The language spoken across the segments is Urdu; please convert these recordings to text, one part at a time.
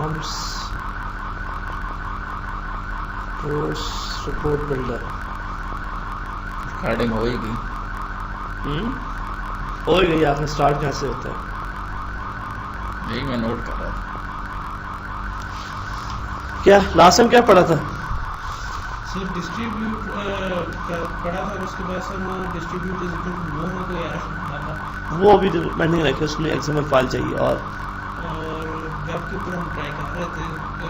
Forms post report builder recording ہوئے گی. ہو ہی گئی. آپ نے اسٹارٹ کیسے ہوتا ہے؟ یہی میں نوٹ کر رہا تھا. کیا لاسٹ ٹائم کیا پڑھا تھا؟ سر ڈسٹریبیوٹ پڑھا تھا. اس کے بعد سر وہ ڈسٹریبیوٹ وہ ہو گیا. وہ ابھی پینڈنگ رکھے. اس میں ایکسمل فائل چاہیے. اور ویب کے اوپر ہم ٹرائی کر رہے تھے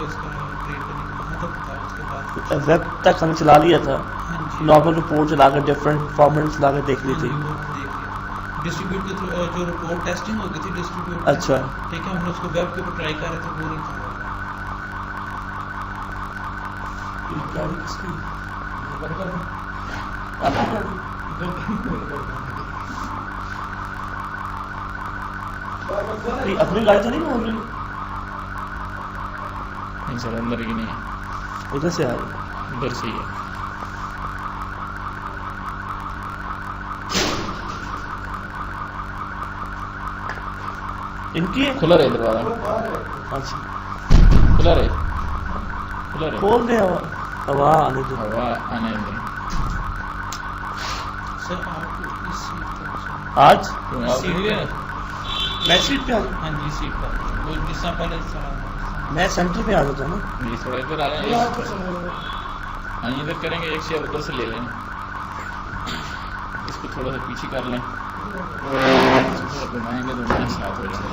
اس کا کریٹ کرنے کا. کہاں تک تھا اس کے بعد؟ ویب تک ہم نے چلا لیا تھا. نارمل رپورٹ چلا کر ڈفرینٹ فارمیٹس لا کر دیکھ لی تھی. ڈسٹریبیوٹ کے تھرو جو رپورٹ ٹیسٹنگ ہو گئی تھی ڈسٹریبیوٹ. اچھا ٹھیک ہے. ہم نے اس کو ویب کے اوپر ٹرائی کر رہے تھے. وہ نہیں تھا. اپنی گاڑی تو نہیں ہوگی. نہیں سر اندر کی نہیں ہے. ادھر سے آ رہی. ادھر سے ہی ہے. ان کی ہے. کھلا رہے دروازہ. اچھا کھلا رہے. کھلا رہے. کھول دیں. ہوا آنے دو. ہوا آنے دیں. سر آپ اس سیٹ پر آج سیٹ پر میں سیٹ پہ آ جاؤں. ہاں جی سیٹ پر وہ جس طرح پہلے میں سینٹر پہ آ جاتا ہوں نا. یہ تھوڑا ادھر آ رہے ہیں. ہاں ادھر کریں گے. ایک چیئر ادھر سے لے لیں. اس کو تھوڑا سا پیچھے کر لیں. تھوڑا گھمائیں گے تو میرا ساتھ ہو جائے گا.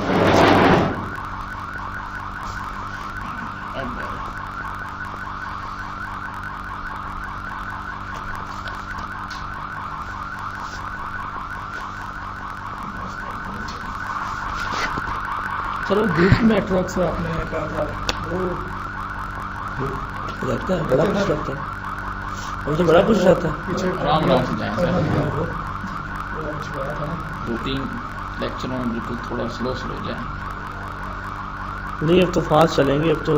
چلو گروپ میں ٹرک سے آپ نے کہا تھا وہ رہتا ہے. بڑا کچھ رہتا ہے. ہم تو بڑا کچھ رہتا ہے. پیچھے آرام آرام سے جائیں سر. چھپایا تھا نا. 2-3 لیکچروں میں بالکل تھوڑا سلو جائیں. نہیں اب تو فاسٹ چلیں گے. اب تو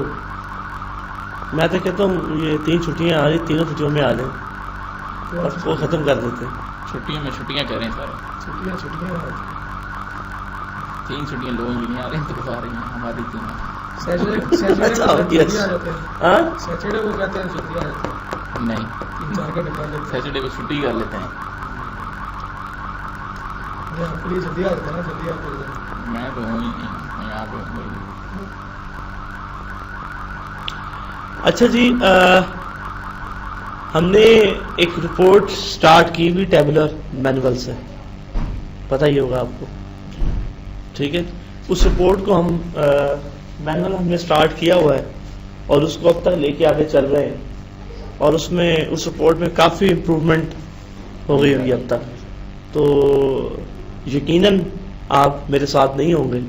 میں تو کہتا ہوں یہ 3 چھٹیاں آ رہی. تینوں چھٹیوں میں آ جائیں اور وہ ختم کر دیتے ہیں. چھٹیوں میں چھٹیاں کریں سر. چھٹیاں 3 چھٹیاں لوگوں کی نہیں آ رہی ہیں. تو آ رہی ہیں ہماری 3. سیٹرڈے کو کہتے ہیں چھٹی آ جاتی ہے. نہیں 3-4 گھنٹے پہلے سیٹرڈے کو چھٹی کر لیتے ہیں. پولیس جلدی آ جاتا ہے نا. جلدی آ جاتا ہے. میں تو ہوں ہی نہیں. میں یہاں پہ ہوں. اچھا جی ہم نے ایک رپورٹ سٹارٹ کی ہوئی ٹیبولر مینول سے. پتہ ہی ہوگا آپ کو. ٹھیک ہے. اس رپورٹ کو ہم مینول ہم نے سٹارٹ کیا ہوا ہے اور اس کو اب تک لے کے آگے چل رہے ہیں. اور اس رپورٹ میں کافی امپروومنٹ ہو گئی ہوئی اب تک. تو یقیناً آپ میرے ساتھ نہیں ہوں گے.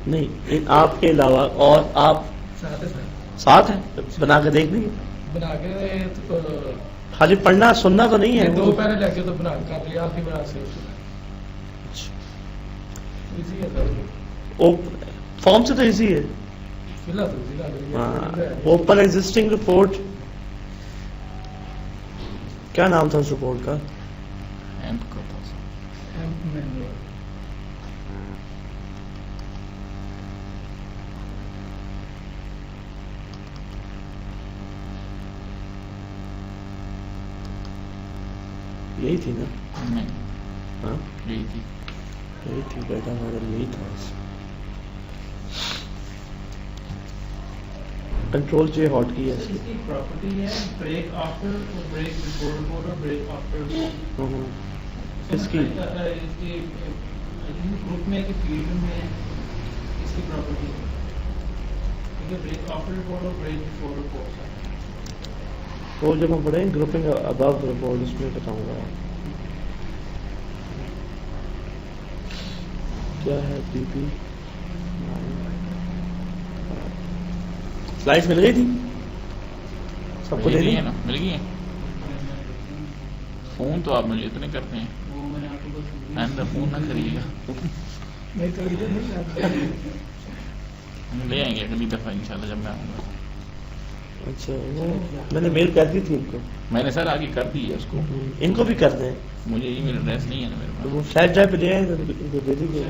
نہیں آپ کے علاوہ اور آپ ساتھ ہیں. بنا کے دیکھ لیں گے. بنا کے خالی پڑھنا سننا تو نہیں ہے. 2 پہلے لے کے تو بنا کر لیا. آپ ہی بنا سے فارم سے تو ایزی ہے. Open existing report. کیا نام تھا اس رپورٹ کا؟ یہی تھی نا. ہاں یہی تھی. یہی تھی بیٹا. مگر یہی تھا. کنٹرول جو ہاٹ کی ہے. اس کی پراپرٹی ہے بریک آفٹر اور بریک بیفور رپورٹ اور بریک آفٹر. اس کی گروپ میں کہ فیلڈ میں اس کی پراپرٹی ہے. ٹھیک ہے. بریک آفٹر رپورٹ اور بریک بیفور رپورٹ. وہ جب ہم پڑھیں گروپنگ ابو رپورٹ اس میں بتاؤں گا کیا ہے. پی پی سلائڈ مل گئی تھی سب کو. دے دی نا. مل گئی ہیں. فون تو آپ مجھے اتنے کرتے ہیں. آئندہ فون نہ کریے گا. لے آئیں گے اگلی دفعہ انشاءاللہ جب میں آؤں گا. اچھا وہ میں نے میل کر دی تھی ان کو. میں نے سر آگے کر دی ہے اس کو. ان کو بھی کر دیں. مجھے ای میل ایڈریس نہیں ہے نا میرے تو پاس. وہ فلیش ڈرائیو پہ لے آئیں ان کو دے دیجیے.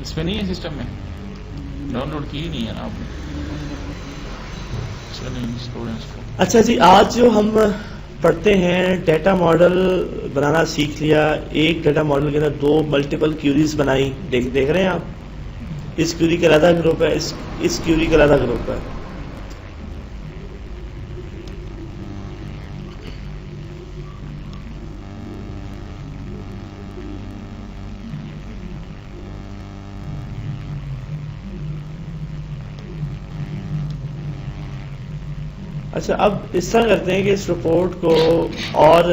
اس پہ نہیں ہے سسٹم میں, ڈاؤن لوڈ کی ہی نہیں ہے نا آپ نے. اسٹوڈنٹس کو. اچھا جی, آج جو ہم پڑھتے ہیں ڈیٹا ماڈل بنانا سیکھ لیا. ایک ڈیٹا ماڈل کے اندر 2 ملٹیپل کیوریز بنائی. دیکھ رہے ہیں آپ, اس کیوری کا علیحدہ گروپ ہے, اس کیوری کا علیحدہ گروپ ہے. اچھا, اب اس طرح کرتے ہیں کہ اس رپورٹ کو اور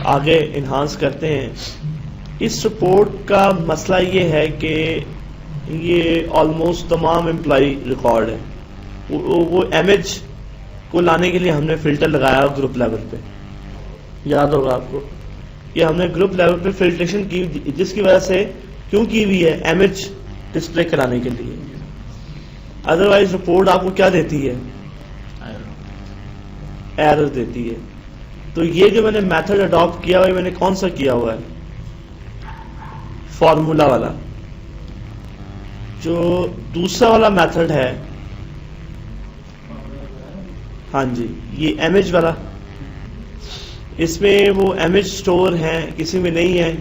آگے انہانس کرتے ہیں. اس رپورٹ کا مسئلہ یہ ہے کہ یہ آلموسٹ تمام امپلائی ریکارڈ ہے. وہ امیج کو لانے کے لیے ہم نے فلٹر لگایا گروپ لیول پہ, یاد ہوگا آپ کو. یہ ہم نے گروپ لیول پہ فلٹریشن کی, جس کی وجہ سے کیوں کی ہوئی ہے, امیج ڈسپلے کرانے کے لیے. ادروائز رپورٹ آپ کو کیا دیتی ہے, ایرر دیتی ہے. تو یہ جو میں نے میتھڈ اڈاپٹ کیا ہوا ہے, میں نے کون سا کیا ہوا ہے, فارمولا والا. جو دوسرا والا میتھڈ ہے, ہاں جی, یہ امیج والا, اس میں وہ امیج سٹور ہیں, کسی میں نہیں ہے.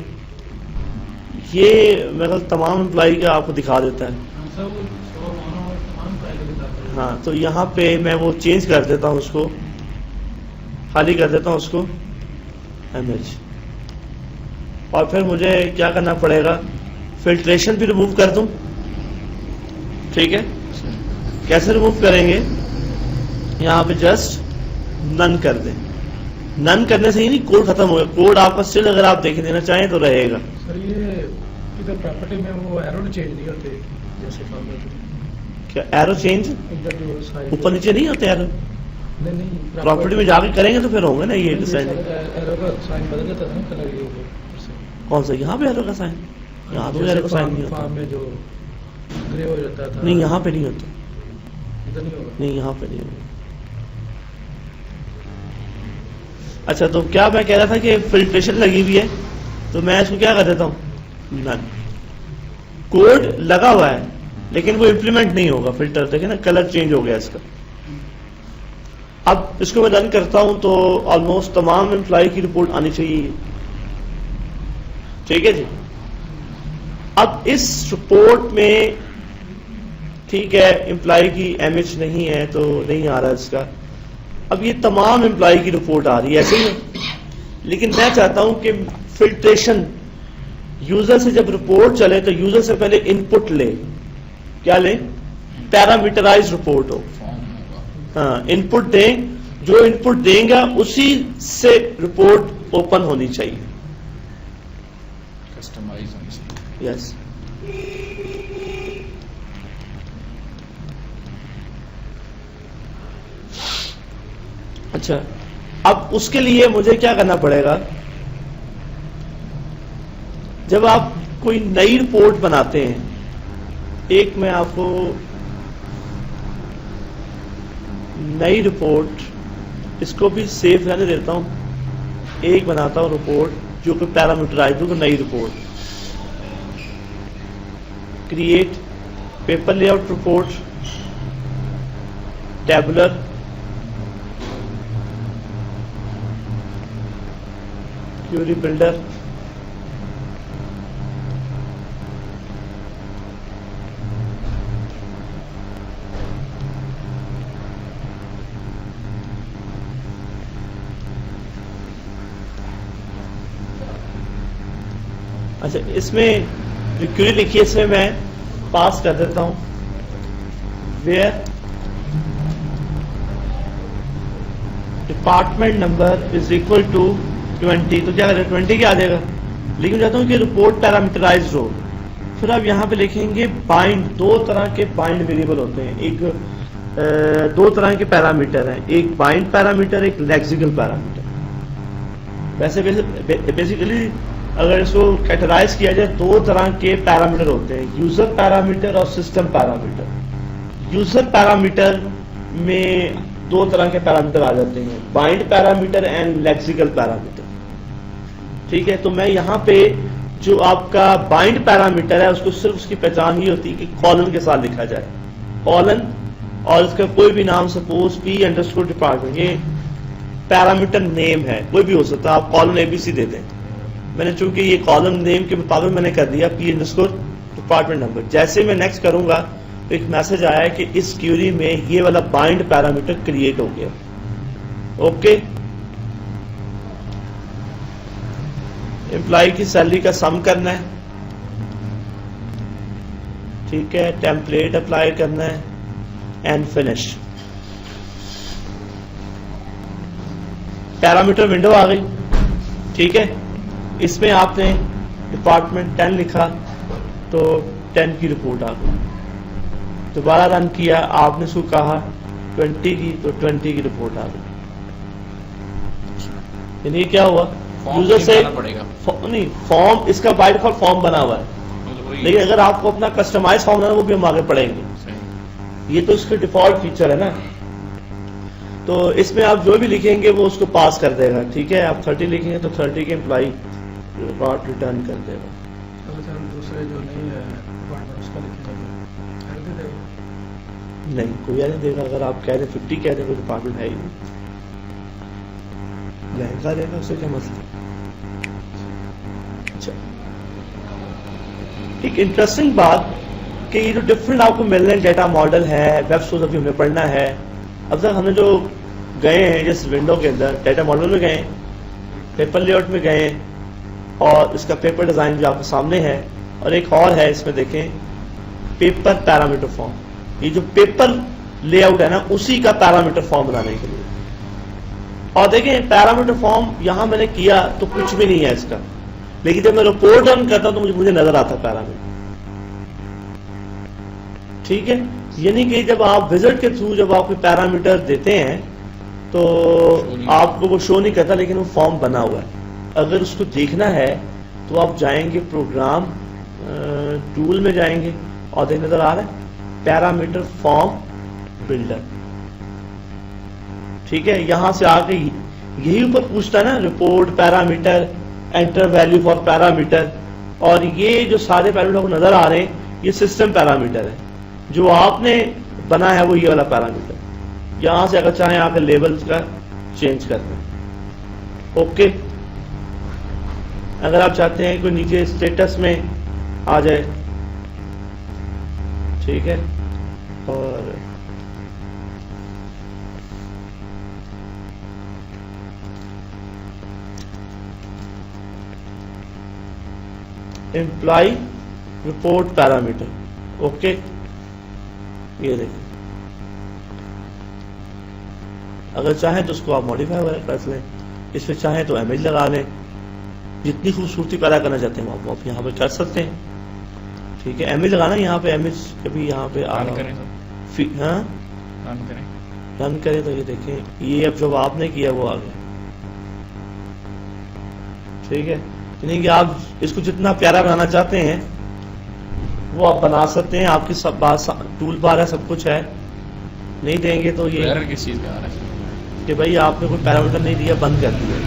یہ میرا تمام امپلائی کا آپ کو دکھا دیتا ہے. ہاں, تو یہاں پہ میں وہ چینج کر دیتا ہوں, اس کو خالی کر دیتا ہوں, اس کو امیج. اور پھر مجھے کیا کرنا پڑے گا, فلٹریشن بھی ریموو کر دوں. ٹھیک ہے, کیسے ریموو کریں گے, یہاں پہ جسٹ نن کر دیں. نن کرنے سے ہی نہیں کوڈ ختم ہوگا. کوڈ آپ کا اسٹل اگر آپ دیکھ دینا چاہیں تو رہے گا. سر یہ ادھر پراپرٹی میں وہ ایرو چینج نہیں ہوتے جیسے کیا ایرو چینج ادھر جو اوپر نیچے نہیں ہوتے ایرو؟ نہیں, پراپرٹی میں جا کے کریں گے تو پھر ہوں گے نا یہ ڈیزائن. ایرو کا سائن بدل جاتا ہے نا کلر کے اوپر. کون سا, یہاں پہ ایرو کا سائن؟ یہاں تو ایرو کا سائن نہیں ہوتا. فارم میں جو گرے ہو جاتا تھا, نہیں یہاں پہ نہیں ہوتا. ادھر نہیں ہوگا. نہیں یہاں پہ نہیں ہوگا. اچھا, تو کیا میں کہہ رہا تھا کہ فلٹریشن لگی ہوئی ہے, تو میں اس کو کیا کر دیتا ہوں, نن. کوڈ لگا ہوا ہے لیکن وہ امپلیمنٹ نہیں ہوگا. فلٹر دیکھیں نا, کلر چینج ہو گیا اس کا. اب اس کو میں رن کرتا ہوں تو آلموسٹ تمام امپلائی کی رپورٹ آنی چاہیے. ٹھیک ہے جی. اب اس رپورٹ میں ٹھیک ہے امپلائی کی امیج نہیں ہے تو نہیں آ رہا اس کا. اب یہ تمام امپلائی کی رپورٹ آ رہی ہے ایسے ہی, لیکن میں چاہتا ہوں کہ فلٹریشن یوزر سے جب رپورٹ چلے تو یوزر سے پہلے ان پٹ لے. کیا لیں, پیرامیٹرائز رپورٹ ہو. ہاں, ان پٹ دیں, جو ان پٹ دیں گا اسی سے رپورٹ اوپن ہونی چاہیے. کسٹمائز ہونی چاہیے. یس. اچھا, اب اس کے لیے مجھے کیا کرنا پڑے گا, جب آپ کوئی نئی رپورٹ بناتے ہیں, ایک میں آپ کو نئی رپورٹ, اس کو بھی سیف رہنے دیتا ہوں, ایک بناتا ہوں رپورٹ جو کہ پیرامیٹرائز ہو, نئی report. Create paper layout report, tabular, query builder, اچھا اس میں جو کیوری لکھی ہے اس میں میں پاس کر دیتا ہوں where department number is equal to 20. تو کیا کریں 20 کیا آ جائے گا, لیکن چاہتا ہوں کہ رپورٹ پیرامیٹرائزڈ ہو. پھر آپ یہاں پہ لکھیں گے بائنڈ. 2 طرح کے بائنڈ ویریبل ہوتے ہیں, ایک 2 طرح کے پیرامیٹر ہیں, ایک بائنڈ پیرامیٹر, ایک لیکسیکل پیرامیٹر. ویسے بیسیکلی اگر اس کو کیٹرائز کیا جائے 2 طرح کے پیرامیٹر ہوتے ہیں, یوزر پیرامیٹر اور سسٹم پیرامیٹر. یوزر پیرامیٹر میں دو طرح کے پیرامیٹر آ جاتے ہیں، bind parameter and lexical parameter. ٹھیک ہے، تو میں یہاں پہ جو آپ کا بائنڈ پیرامیٹر ہے اس کو صرف اس کی پہچان ہی ہوتی ہے کہ کالن کے ساتھ لکھا جائے، کالن اور اس کا کوئی بھی نام، سپوز پی انڈرسکور ڈپارٹمنٹ، یہ پیرامیٹر نیم ہے، کوئی بھی ہو سکتا ہے، آپ کالن اے بی سی دے دیں. میں نے چونکہ یہ کالم نیم کے مطابق میں نے کر دیا پی انڈرسکور ڈپارٹمنٹ نمبر. جیسے میں نیکسٹ کروں گا تو ایک میسج آیا ہے کہ اس کیوری میں یہ والا بائنڈ پیرامیٹر کریٹ ہو گیا. اوکے، امپلائی کی سیلری کا سم کرنا ہے. ٹھیک ہے، ٹیمپلیٹ اپلائی کرنا ہے اینڈ فنش. پیرامیٹر ونڈو آ گئی. ٹھیک ہے، اس میں آپ نے ڈپارٹمنٹ 10 لکھا تو 10 کی رپورٹ آ گئی. دوبارہ رن کیا، آپ نے اس کو کہا 20 کی تو 20 کی رپورٹ آ گئی. یعنی کیا ہوا، یوزر سے پڑے گا نہیں، فارم اس کا بائی ڈیفالٹ فارم بنا ہوا ہے، لیکن اگر آپ کو اپنا کسٹمائز فارم بنانا وہ بھی ہم آگے پڑھیں گے. یہ تو اس کا ڈیفالٹ فیچر ہے نا. تو اس میں آپ جو بھی لکھیں گے وہ اس کو پاس کر دے گا. ٹھیک ہے، آپ 30 لکھیں گے تو 30 کے امپلائی ریپورٹ ریٹرن کر دے گا. اگر ہم دوسرے جو نہیں ہے ڈپارٹمنٹ اس کا لکھیں گے نہیں، کوئی نہیں دے گا. اگر آپ کہہ دیں 50 کہہ دیں کوئی ڈپارٹمنٹ ہے ہی نہیں، لہنگا دے گا، اس سے کیا مسئلہ. اچھا، ایک انٹرسٹنگ بات کہ یہ جو ڈفرینٹ آپ کو مل رہے ہیں ڈیٹا ماڈل ہے، ویب سورس ابھی ہمیں پڑھنا ہے. اب تک ہم نے جو گئے ہیں جس ونڈو کے اندر ڈیٹا ماڈل میں گئے ہیں، پیپر لے آؤٹ میں گئے ہیں، اور اس کا پیپر ڈیزائن جو آپ کے سامنے ہے، اور ایک اور ہے اس میں دیکھیں پیپر پیرامیٹر فارم. یہ جو پیپر لے آؤٹ ہے نا اسی کا پیرامیٹر فارم بنانے کے لیے. اور دیکھیں پیرامیٹر فارم یہاں میں نے کیا تو کچھ بھی نہیں ہے اس کا، لیکن جب میں رپورٹ رن کرتا ہوں تو مجھے نظر آتا پیرامیٹر. ٹھیک ہے، یعنی کہ جب آپ وزٹ کے تھرو جب آپ کوئی پیرامیٹر دیتے ہیں تو آپ کو وہ شو نہیں کرتا، لیکن وہ فارم بنا ہوا ہے. اگر اس کو دیکھنا ہے تو آپ جائیں گے پروگرام ٹول میں جائیں گے اور دیکھ نظر آ رہا ہے پیرامیٹر فارم بلڈر. ٹھیک ہے، یہاں سے آ کے یہی اوپر پوچھتا ہے نا report parameter, enter value for parameter, اور یہ جو سارے پیرامیٹر کو نظر آ رہے ہیں یہ سسٹم پیرامیٹر ہے. جو آپ نے بنا ہے وہ یہ والا پیرامیٹر. یہاں سے اگر چاہیں آ کے لیبلز کا چینج کر دیں. اوکے، اگر آپ چاہتے ہیں کوئی نیچے اسٹیٹس میں آ جائے. ٹھیک ہے، اور امپلائی رپورٹ پیرامیٹر. اوکے، یہ دیکھیں، اگر چاہیں تو اس کو آپ ماڈیفائی وغیرہ کر لیں، اس میں چاہیں تو امیج لگا لیں. جتنی خوبصورتی پیدا کرنا چاہتے ہیں آپ یہاں پہ کر سکتے ہیں. ٹھیک ہے، امیج لگانا، یہاں پہ امیج کبھی یہاں پہ آ رہا ہاں رن کریں تو یہ دیکھیں یہ اب جو آپ نے کیا وہ آ گیا. ٹھیک ہے، یعنی کہ آپ اس کو جتنا پیارا بنانا چاہتے ہیں وہ آپ بنا سکتے ہیں. آپ کی سب بات ٹول بار ہے، سب کچھ ہے. نہیں دیں گے تو یہ کس چیز کا آ رہا ہے کہ بھائی آپ نے کوئی پیرامیٹر نہیں دیا، بند کر دیا،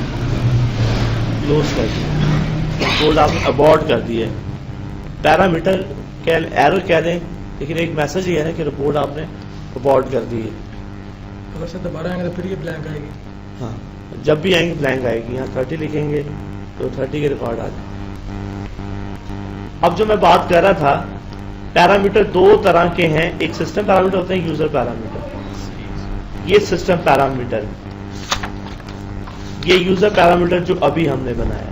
کلوز کر دیا، کوڈ آپ نے ابورٹ کر دیا. پیرامیٹر ایرر کہہ دیں، لیکن ایک میسج یہ ہے نا کہ رپورٹ آپ نے ابورٹ کر دی ہے. اگر سے دوبارہ آئیں گے تو پھر یہ بلینک آئے گی. ہاں، جب بھی آئیں گے بلینک آئے گی. یہاں 30 لکھیں گے تو 30 کے ریکارڈ آ جائے. اب جو میں بات کر رہا تھا، پیرامیٹر دو طرح کے ہیں، ایک سسٹم پیرامیٹر ہوتے ہیں، یوزر پیرامیٹر. یہ سسٹم پیرامیٹر، یہ یوزر پیرامیٹر جو ابھی ہم نے بنایا ہے.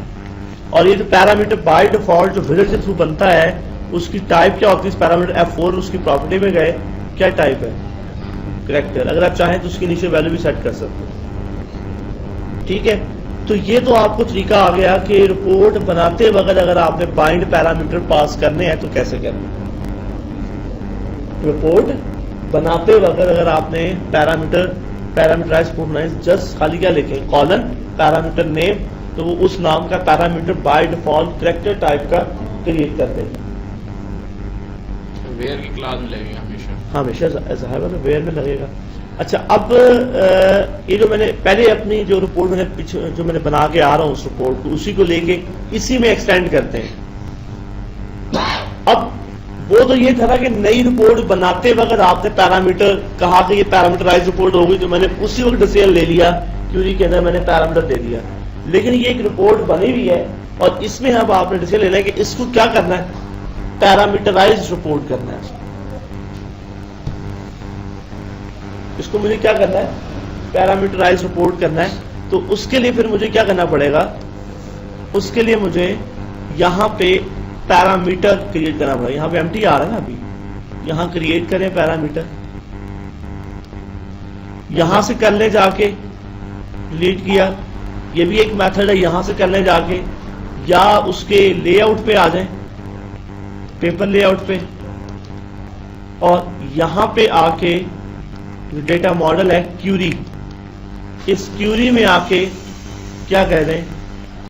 اور یہ جو پیرامیٹر بائی ڈیفالٹ جو وزٹ کے تھرو بنتا ہے اس کی ٹائپ کیا ہوتی ہے؟ اس پیرامیٹر F4 اس کی پراپرٹی میں گئے، کیا ٹائپ ہے؟ کریکٹر. اگر آپ چاہیں تو اس کی نیچے ویلیو بھی سیٹ کر سکتے ہیں. ٹھیک ہے، تو یہ تو آپ کو طریقہ آ گیا کہ رپورٹ بناتے وقت اگر آپ نے بائنڈ پیرامیٹر پاس کرنے ہیں تو کیسے کرنا ہے. رپورٹ بناتے وقت اگر آپ نے پیرامیٹرائز بنائے، جسٹ خالی کیا لکھیں کالن پیرامیٹر نیم، تو وہ اس نام کا parameter by default character type کا کریٹ کر دیں. ویئر کی کلاس ملے گی ہمیشہ. ہمیشہ ظاہر ہے ویئر میں لگے گا. اچھا اب یہ جو میں نے پہلے اپنی جو رپورٹ میں نے پیچھے جو میں نے بنا کے آ رہا ہوں اس رپورٹ کو اسی کو لے کے اسی میں ایکسٹینڈ کرتے ہیں. اب وہ تو یہ تھا نا کہ نئی رپورٹ بناتے وقت آپ نے پیرامیٹر کہا کہ یہ پیرامیٹرائز رپورٹ ہوگی تو میں نے اسی وقت ڈیسیژن لے لیا کیوری کے اندر میں نے پیرامیٹر دے دیا. لیکن یہ ایک رپورٹ بنی ہوئی ہے اور اس میں اب آپ نے ڈیسیژن لینا ہے کہ اس کو کیا کرنا ہے, پیرامیٹرائز رپورٹ کرنا ہے. اس کو مجھے کیا کرنا ہے, پیرامیٹرائز رپورٹ کرنا ہے. تو اس کے لیے پھر مجھے کیا کرنا پڑے گا, اس کے لیے مجھے یہاں پہ پیرامیٹر کریٹ کرنا پڑے گا. یہاں پہ ایم ٹی آ رہا ہے نا, ابھی یہاں کریٹ کریں پیرامیٹر, یہاں سے کر لیں جا کے ڈیلیٹ کیا, یہ بھی ایک میتھڈ ہے. یہاں سے کر لیں جا کے, یا اس کے لے آؤٹ پہ آ جائیں, پیپر لے آؤٹ پہ, اور یہاں پہ آ کے ڈیٹا ماڈل ہے کیوری, اس کیوری میں آ کے کیا کہہ دیں